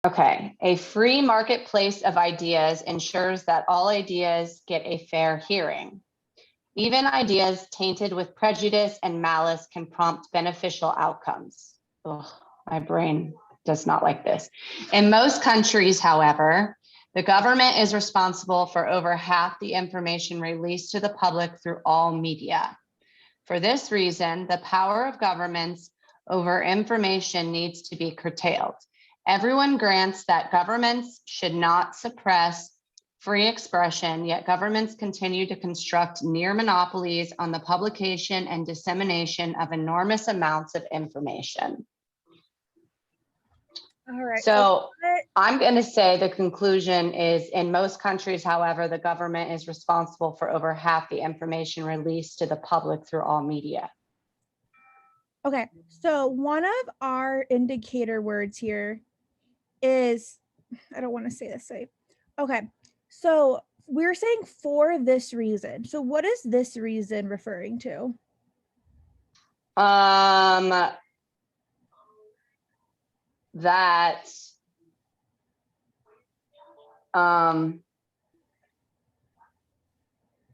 Okay, a free marketplace of ideas ensures that all ideas get a fair hearing. Even ideas tainted with prejudice and malice can prompt beneficial outcomes. Ugh, my brain does not like this. In most countries, however, the government is responsible for over half the information released to the public through all media. For this reason, the power of governments over information needs to be curtailed. Everyone grants that governments should not suppress free expression, yet governments continue to construct near monopolies on the publication and dissemination of enormous amounts of information. All right. So I'm going to say the conclusion is, in most countries, however, the government is responsible for over half the information released to the public through all media. Okay, so one of our indicator words here is, I don't want to say this right. Okay, so we're saying for this reason. So what is this reason referring to? That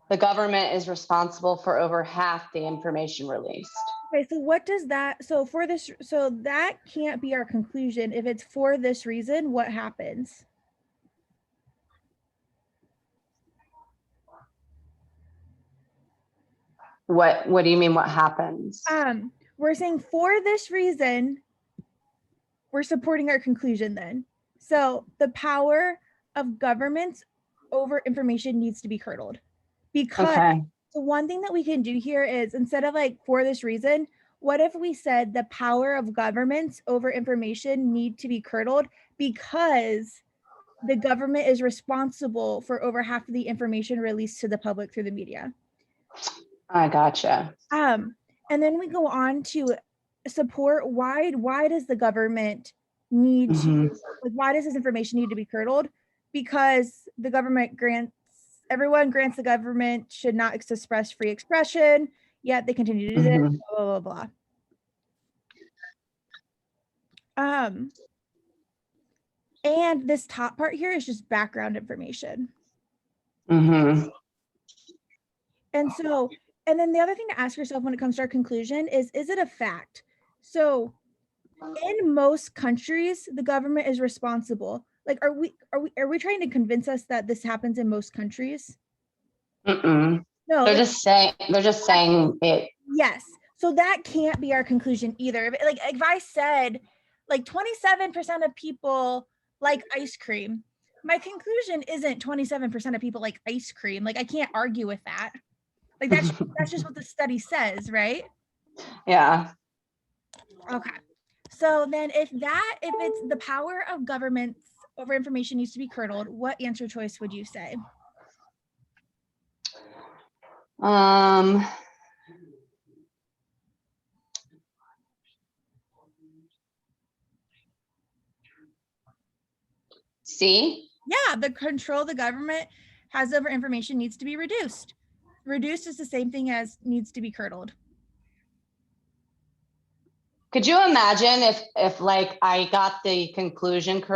the government is responsible for over half the information released. Okay, so what does that, so for this, so that can't be our conclusion. If it's for this reason, what happens? What do you mean what happens? We're saying for this reason, we're supporting our conclusion then. So the power of governments over information needs to be curdled. Because the one thing that we can do here is, instead of like for this reason, what if we said the power of governments over information need to be curdled because the government is responsible for over half of the information released to the public through the media. I gotcha. And then we go on to support why does the government need to, like, why does this information need to be curdled? Because the government everyone grants the government should not express free expression, yet they continue to do this, blah, blah, blah, blah. And this top part here is just background information. And so, and then the other thing to ask yourself when it comes to our conclusion is it a fact? So in most countries, the government is responsible. Like, are we trying to convince us that this happens in most countries? No, they're just saying it. Yes. So that can't be our conclusion either. Like, if I said like 27% of people like ice cream, my conclusion isn't 27% of people like ice cream. Like, I can't argue with that. Like, that's just what the study says, right? Yeah. Okay. So then if it's the power of governments over information needs to be curdled, what answer choice would you say? C? Yeah, the control the government has over information needs to be reduced. Reduced is the same thing as needs to be curdled. Could you imagine if like I got the conclusion correct?